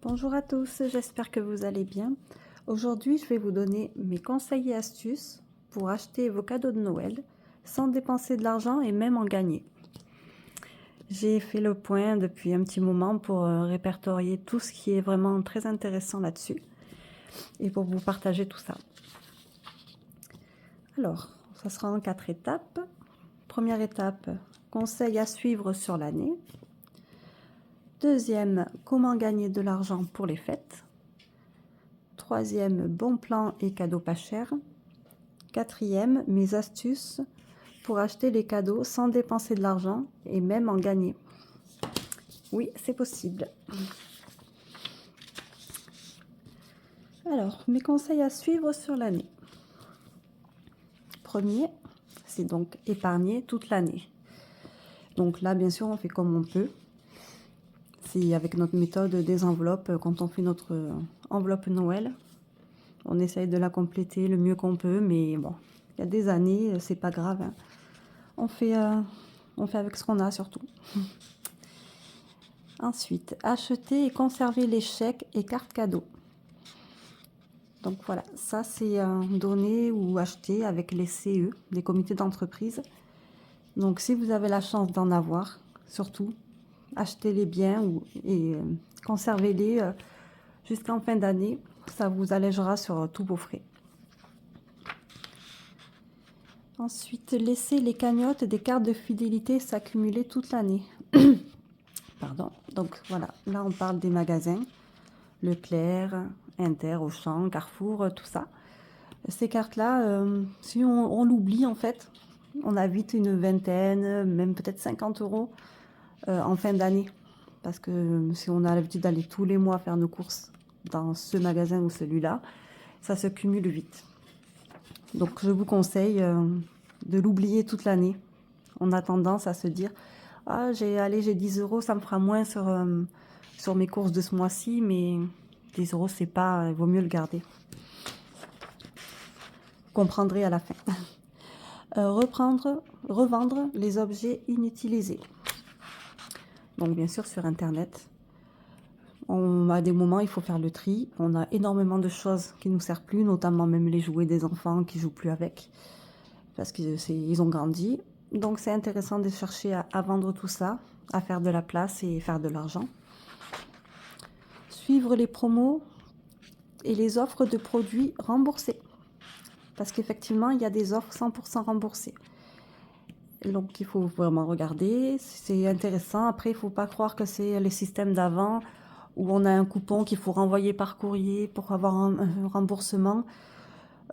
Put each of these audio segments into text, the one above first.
Bonjour à tous, j'espère que vous allez bien. Aujourd'hui, je vais vous donner mes conseils et astuces pour acheter vos cadeaux de Noël sans dépenser de l'argent et même en gagner. J'ai fait le point depuis un petit moment pour répertorier tout ce qui est vraiment très intéressant là-dessus et pour vous partager tout ça. Alors, ça sera en 4 étapes. Première étape, conseils à suivre sur l'année. Deuxième, comment gagner de l'argent pour les fêtes. Troisième, bon plan et cadeaux pas chers. Quatrième, mes astuces pour acheter les cadeaux sans dépenser de l'argent et même en gagner. Oui, c'est possible. Alors, mes conseils à suivre sur l'année. Premier, c'est donc épargner toute l'année. Donc là, bien sûr, on fait comme on peut. C'est avec notre méthode des enveloppes, quand on fait notre enveloppe Noël, on essaye de la compléter le mieux qu'on peut, mais bon, il y a des années, c'est pas grave, hein. On fait avec ce qu'on a surtout. Ensuite, acheter et conserver les chèques et cartes cadeaux. Donc voilà, ça c'est donner ou acheter avec les CE, les comités d'entreprise. Donc si vous avez la chance d'en avoir, surtout, achetez-les bien et conservez-les jusqu'en fin d'année. Ça vous allégera sur tous vos frais. Ensuite, laissez les cagnottes des cartes de fidélité s'accumuler toute l'année. Pardon. Donc voilà, là on parle des magasins, Leclerc, Inter, Auchan, Carrefour, tout ça. Ces cartes-là, si on l'oublie en fait, on a vite une vingtaine, même peut-être 50 € en fin d'année. Parce que si on a l'habitude d'aller tous les mois faire nos courses dans ce magasin ou celui-là, ça se cumule vite. Donc je vous conseille de l'oublier toute l'année. On a tendance à se dire « Ah, j'ai 10 €, ça me fera moins sur mes courses de ce mois-ci, mais 10 €, c'est pas, il vaut mieux le garder. » Vous comprendrez à la fin. Revendre les objets inutilisés. Donc bien sûr sur Internet. On a des moments, il faut faire le tri. On a énormément de choses qui ne nous servent plus, notamment même les jouets des enfants qui ne jouent plus avec, parce qu'ils ont grandi. Donc c'est intéressant de chercher à vendre tout ça, à faire de la place et faire de l'argent. Suivre les promos et les offres de produits remboursés. Parce qu'effectivement, il y a des offres 100% remboursées. Donc il faut vraiment regarder, c'est intéressant. Après, il ne faut pas croire que c'est les systèmes d'avant où on a un coupon qu'il faut renvoyer par courrier pour avoir un remboursement.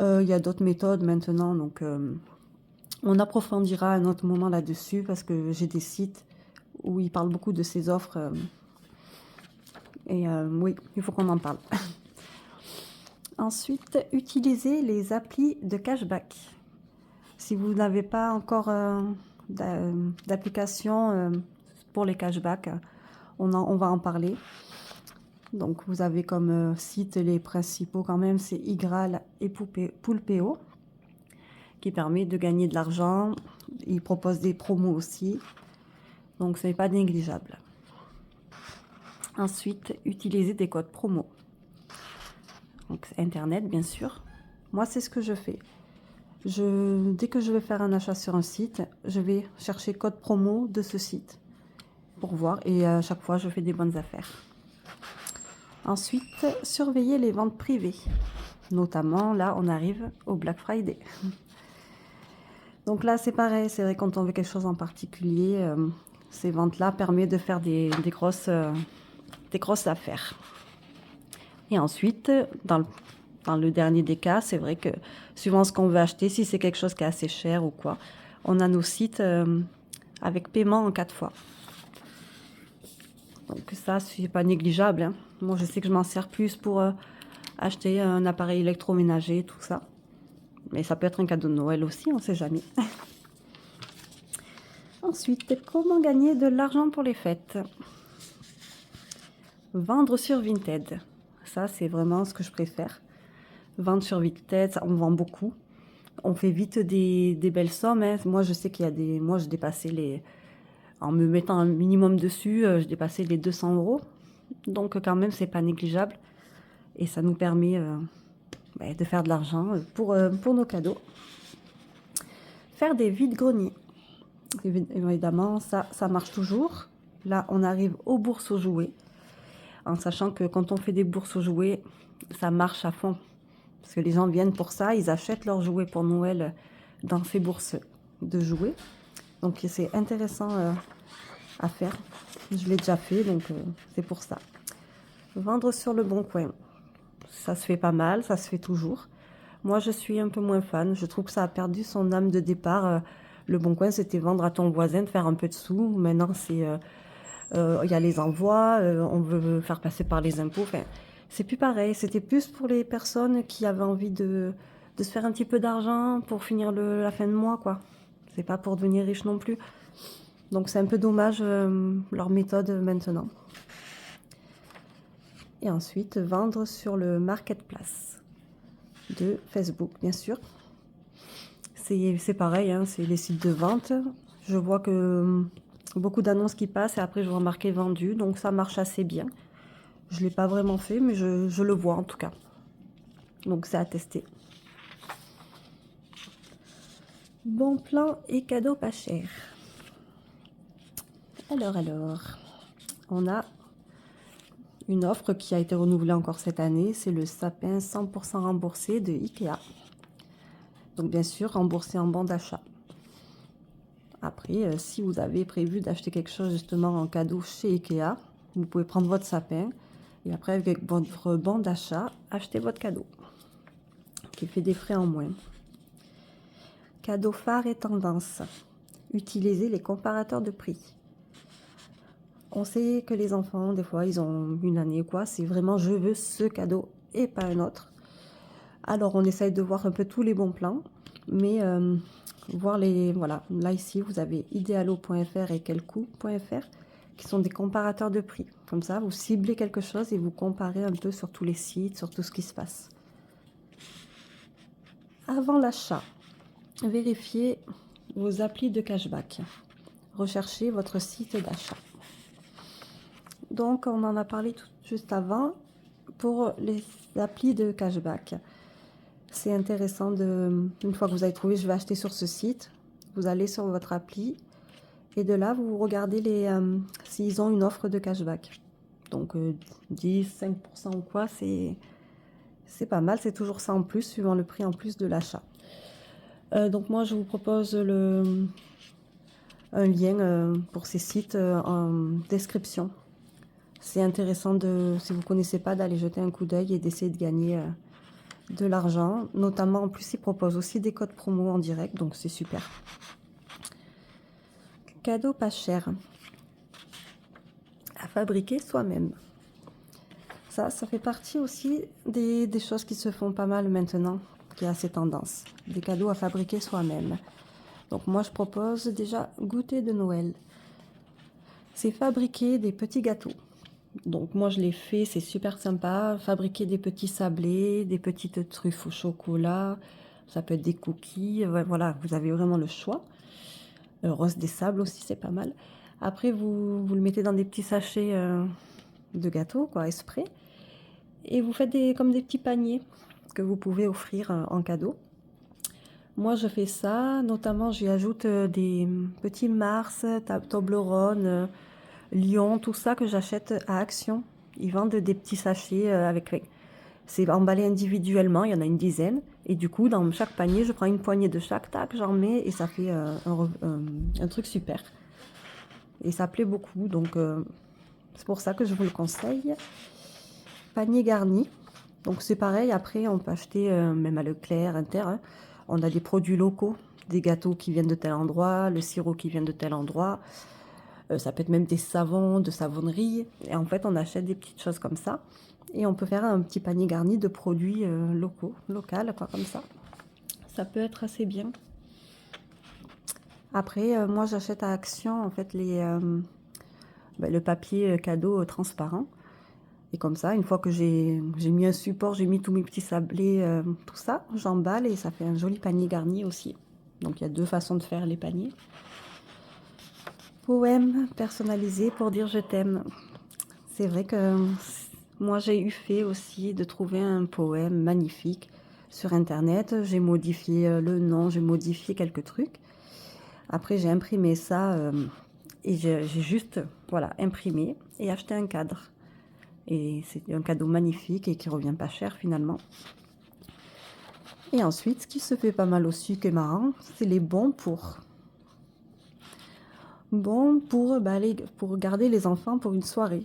Il y a d'autres méthodes maintenant, donc on approfondira à un autre moment là-dessus parce que j'ai des sites où ils parlent beaucoup de ces offres. Oui, il faut qu'on en parle. Ensuite, utiliser les applis de cashback. Si vous n'avez pas encore d'application pour les cashbacks, on va en parler. Donc vous avez comme site les principaux quand même, c'est Igral et Poulpeo, qui permet de gagner de l'argent. Ils proposent des promos aussi, donc ce n'est pas négligeable. Ensuite, utiliser des codes promo. Donc Internet, bien sûr. Moi, c'est ce que je fais. Dès que je vais faire un achat sur un site, je vais chercher code promo de ce site pour voir, et à chaque fois, je fais des bonnes affaires. Ensuite, surveiller les ventes privées. Notamment, là, on arrive au Black Friday. Donc là, c'est pareil, c'est vrai, quand on veut quelque chose en particulier, ces ventes-là permettent de faire des grosses affaires. Et ensuite, dans le dernier des cas, c'est vrai que suivant ce qu'on veut acheter, si c'est quelque chose qui est assez cher ou quoi, on a nos sites avec paiement en 4 fois. Donc ça, c'est pas négligeable, hein. Moi, je sais que je m'en sers plus pour acheter un appareil électroménager, tout ça. Mais ça peut être un cadeau de Noël aussi, on ne sait jamais. Ensuite, comment gagner de l'argent pour les fêtes? Vendre sur Vinted. Ça, c'est vraiment ce que je préfère. Vendre sur Vinted, on vend beaucoup. On fait vite des belles sommes, hein. Moi, je sais qu'il y a moi, je dépassais en me mettant un minimum dessus, je dépassais les 200 €. Donc quand même, c'est pas négligeable. Et ça nous permet de faire de l'argent pour nos cadeaux. Faire des vides-greniers. Évidemment, ça marche toujours. Là, on arrive aux bourses aux jouets. En sachant que quand on fait des bourses aux jouets, ça marche à fond. Parce que les gens viennent pour ça, ils achètent leurs jouets pour Noël dans ces bourses de jouets. Donc c'est intéressant à faire. Je l'ai déjà fait, donc c'est pour ça. Vendre sur le bon coin. Ça se fait pas mal, ça se fait toujours. Moi, je suis un peu moins fan. Je trouve que ça a perdu son âme de départ. Le bon coin, c'était vendre à ton voisin, de faire un peu de sous. Maintenant, c'est y a les envois, on veut faire passer par les impôts. Enfin, c'est plus pareil. C'était plus pour les personnes qui avaient envie de se faire un petit peu d'argent pour finir la fin de mois, quoi. C'est pas pour devenir riche non plus. Donc c'est un peu dommage leur méthode maintenant. Et ensuite, vendre sur le marketplace de Facebook, bien sûr. C'est pareil, hein, c'est les sites de vente. Je vois que beaucoup d'annonces qui passent et après je vois marqué vendu, donc ça marche assez bien. Je ne l'ai pas vraiment fait, mais je le vois en tout cas. Donc c'est à tester. Bon plan et cadeau pas cher. Alors, on a une offre qui a été renouvelée encore cette année, c'est le sapin 100% remboursé de Ikea. Donc bien sûr, remboursé en bon d'achat. Après, si vous avez prévu d'acheter quelque chose justement en cadeau chez Ikea, vous pouvez prendre votre sapin et après avec votre bon d'achat, acheter votre cadeau qui fait des frais en moins. Cadeau phare et tendance. Utilisez les comparateurs de prix. On sait que les enfants, des fois, ils ont une année ou quoi, c'est vraiment je veux ce cadeau et pas un autre. Alors on essaye de voir un peu tous les bons plans, mais voir les... Voilà, là ici vous avez idealo.fr et quelcoût.fr qui sont des comparateurs de prix. Comme ça, vous ciblez quelque chose et vous comparez un peu sur tous les sites, sur tout ce qui se passe. Avant l'achat, vérifiez vos applis de cashback. Recherchez votre site d'achat. Donc, on en a parlé juste avant. Pour les applis de cashback, c'est intéressant une fois que vous avez trouvé, je vais acheter sur ce site, vous allez sur votre appli et de là, vous regardez s'ils ont une offre de cashback. Donc, 10, 5% ou quoi, c'est pas mal. C'est toujours ça en plus, suivant le prix en plus de l'achat. Donc, moi, je vous propose un lien pour ces sites en description. C'est intéressant, si vous ne connaissez pas, d'aller jeter un coup d'œil et d'essayer de gagner de l'argent. Notamment, en plus, ils proposent aussi des codes promo en direct, donc c'est super. Cadeau pas cher. À fabriquer soi-même. Ça fait partie aussi des choses qui se font pas mal maintenant, qui a ces tendances. Des cadeaux à fabriquer soi-même. Donc moi, je propose déjà goûter de Noël. C'est fabriquer des petits gâteaux. Donc moi je l'ai fait, c'est super sympa. Fabriquer des petits sablés, des petites truffes au chocolat, ça peut être des cookies, voilà, vous avez vraiment le choix. Rose des sables aussi, c'est pas mal. Après vous le mettez dans des petits sachets de gâteaux, quoi, exprès. Et vous faites comme des petits paniers que vous pouvez offrir en cadeau. Moi je fais ça, notamment j'y ajoute des petits Mars, Toblerone, Lion, tout ça que j'achète à Action. Ils vendent des petits sachets c'est emballé individuellement, il y en a une dizaine. Et du coup, dans chaque panier, je prends une poignée de chaque, tac, j'en mets et ça fait un truc super. Et ça plaît beaucoup, donc c'est pour ça que je vous le conseille. Panier garni. Donc c'est pareil, après on peut acheter même à Leclerc, Inter. Hein. On a des produits locaux, des gâteaux qui viennent de tel endroit, le sirop qui vient de tel endroit. Ça peut être même des savons, de savonnerie. Et en fait, on achète des petites choses comme ça. Et on peut faire un petit panier garni de produits local, quoi, comme ça. Ça peut être assez bien. Après, moi, j'achète à Action, en fait, le papier cadeau transparent. Et comme ça, une fois que j'ai mis un support, j'ai mis tous mes petits sablés, tout ça, j'emballe et ça fait un joli panier garni aussi. Donc, il y a deux façons de faire les paniers. Poème personnalisé pour dire je t'aime. C'est vrai que moi, j'ai eu fait aussi de trouver un poème magnifique sur internet. J'ai modifié, le nom, j'ai modifié quelques trucs. Après, j'ai imprimé ça, et j'ai juste, voilà, imprimé et acheté un cadre. Et c'est un cadeau magnifique et qui revient pas cher finalement. Et ensuite, ce qui se fait pas mal aussi, qui est marrant, c'est les bons pour. Bons pour, pour garder les enfants pour une soirée.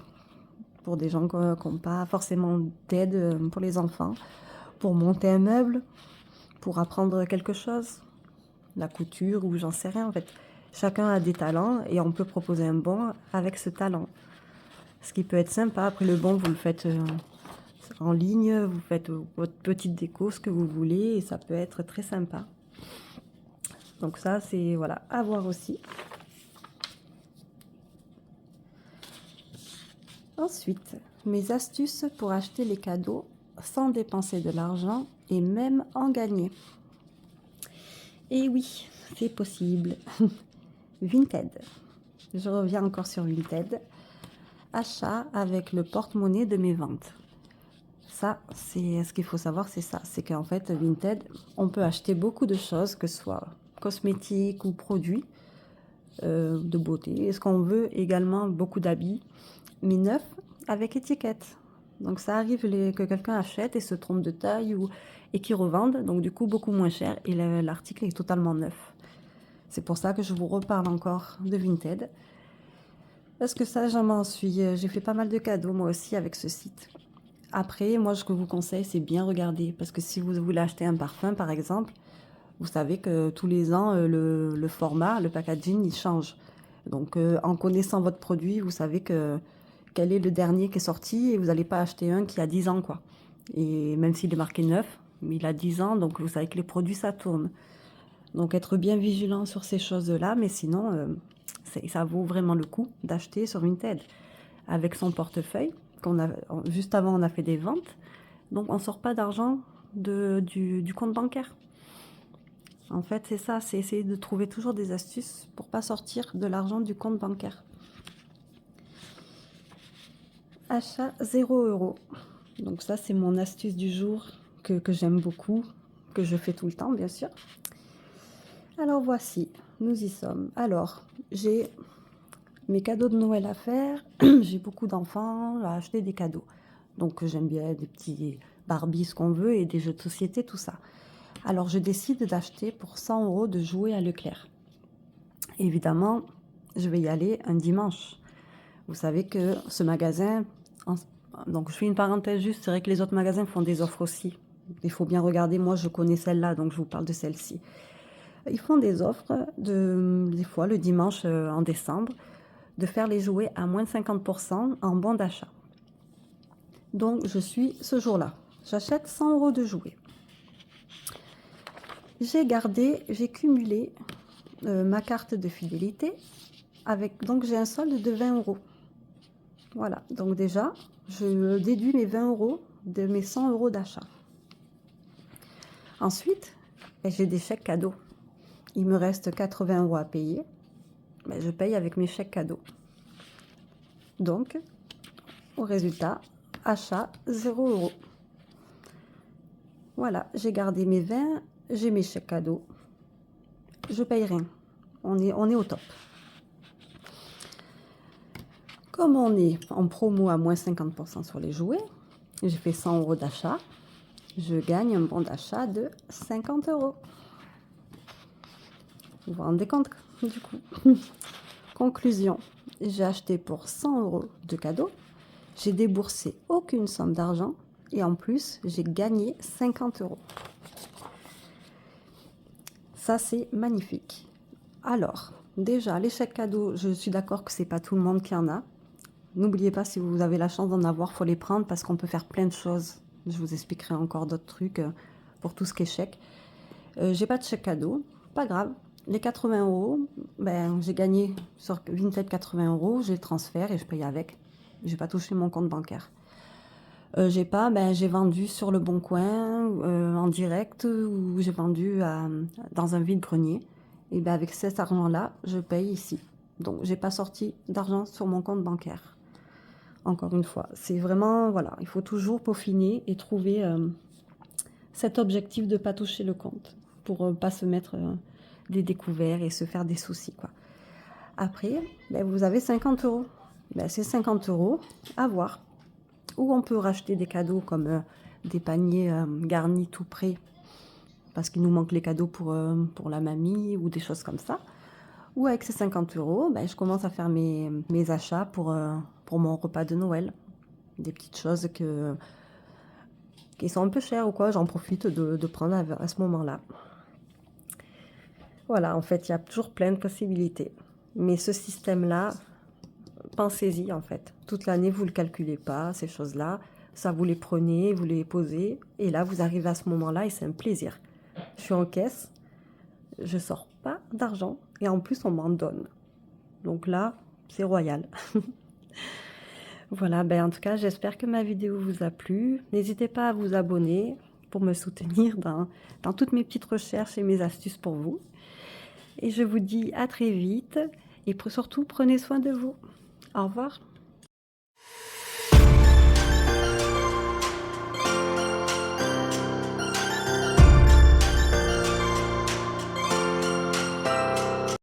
Pour des gens qui n'ont pas forcément d'aide pour les enfants. Pour monter un meuble, pour apprendre quelque chose, la couture ou j'en sais rien en fait. Chacun a des talents et on peut proposer un bon avec ce talent. Ce qui peut être sympa. Après le bon, vous le faites en ligne, vous faites votre petite déco, ce que vous voulez et ça peut être très sympa. Donc ça, c'est voilà, à voir aussi. Ensuite, mes astuces pour acheter les cadeaux sans dépenser de l'argent et même en gagner. Et oui, c'est possible. Vinted. Je reviens encore sur Vinted. Achat avec le porte-monnaie de mes ventes. Ça, c'est ce qu'il faut savoir, c'est ça. C'est qu'en fait, Vinted, on peut acheter beaucoup de choses, que ce soit cosmétiques ou produits de beauté. Et ce qu'on veut également, beaucoup d'habits, mais neufs, avec étiquette. Donc ça arrive que quelqu'un achète et se trompe de taille et qui revende, donc du coup beaucoup moins cher et l'article est totalement neuf. C'est pour ça que je vous reparle encore de Vinted. Parce que ça, j'ai fait pas mal de cadeaux moi aussi avec ce site. Après, moi, ce que je vous conseille, c'est bien regarder. Parce que si vous voulez acheter un parfum, par exemple, vous savez que tous les ans, le format, le packaging, il change. Donc, en connaissant votre produit, vous savez quel est le dernier qui est sorti et vous n'allez pas acheter un qui a 10 ans, quoi. Et même s'il est marqué neuf, il a 10 ans, donc vous savez que les produits, ça tourne. Donc, être bien vigilant sur ces choses-là, mais sinon, ça vaut vraiment le coup d'acheter sur Vinted. Avec son portefeuille, juste avant, on a fait des ventes, donc on ne sort pas d'argent du compte bancaire. En fait, c'est ça, c'est essayer de trouver toujours des astuces pour pas sortir de l'argent du compte bancaire. Achat 0 €. Donc ça, c'est mon astuce du jour que j'aime beaucoup, que je fais tout le temps, bien sûr. Alors voici, nous y sommes. Alors, j'ai mes cadeaux de Noël à faire. J'ai beaucoup d'enfants à acheter des cadeaux. Donc j'aime bien des petits Barbie, ce qu'on veut, et des jeux de société, tout ça. Alors je décide d'acheter pour 100 € de jouets à Leclerc. Évidemment, je vais y aller un dimanche. Vous savez que ce magasin, donc je fais une parenthèse juste, c'est vrai que les autres magasins font des offres aussi. Il faut bien regarder, moi je connais celle-là, donc je vous parle de celle-ci. Ils font des offres, des fois le dimanche en décembre, de faire les jouets à moins de 50% en bon d'achat. Donc je suis ce jour-là. J'achète 100 € de jouets. J'ai cumulé ma carte de fidélité donc j'ai un solde de 20 €. Voilà, donc déjà, je déduis mes 20 € de mes 100 € d'achat. Ensuite, j'ai des chèques cadeaux. Il me reste 80 € à payer. Je paye avec mes chèques cadeaux. Donc, au résultat, achat 0 €. Voilà, j'ai gardé mes 20, j'ai mes chèques cadeaux. Je paye rien. On est au top. Comme on est en promo à moins 50% sur les jouets, j'ai fait 100 € d'achat. Je gagne un bon d'achat de 50 €. Vous vous rendez compte du coup? Conclusion, j'ai acheté pour 100 € de cadeaux. J'ai déboursé aucune somme d'argent et en plus, j'ai gagné 50 €. Ça, c'est magnifique. Alors, déjà, les chèques cadeaux, je suis d'accord que c'est pas tout le monde qui en a. N'oubliez pas, si vous avez la chance d'en avoir, faut les prendre parce qu'on peut faire plein de choses. Je vous expliquerai encore d'autres trucs pour tout ce qui est chèque. J'ai pas de chèque cadeau, pas grave. Les 80 €, j'ai gagné sur Vinted 80 €, je les transfère et je paye avec. J'ai pas touché mon compte bancaire. J'ai vendu sur le Bon Coin en direct ou j'ai vendu dans un vide-grenier. Et avec cet argent-là, je paye ici. Donc, j'ai pas sorti d'argent sur mon compte bancaire. Encore une fois, c'est vraiment, voilà, il faut toujours peaufiner et trouver cet objectif de ne pas toucher le compte pour ne pas se mettre des découverts et se faire des soucis, quoi. Après, ben, vous avez 50 €. Ben, ces 50 € à voir. Ou on peut racheter des cadeaux comme des paniers garnis tout prêts parce qu'il nous manque les cadeaux pour la mamie ou des choses comme ça. Ou avec ces 50 €, ben, je commence à faire mes achats pour mon repas de Noël. Des petites choses qui sont un peu chères ou quoi, j'en profite de prendre à ce moment-là. Voilà, en fait, il y a toujours plein de possibilités. Mais ce système-là, pensez-y en fait. Toute l'année, vous ne le calculez pas, ces choses-là. Ça, vous les prenez, vous les posez. Et là, vous arrivez à ce moment-là et c'est un plaisir. Je suis en caisse, je sors pas d'argent et en plus, on m'en donne. Donc là, c'est royal. Voilà, ben en tout cas, j'espère que ma vidéo vous a plu. N'hésitez pas à vous abonner pour me soutenir dans toutes mes petites recherches et mes astuces pour vous. Et je vous dis à très vite et surtout, prenez soin de vous. Au revoir.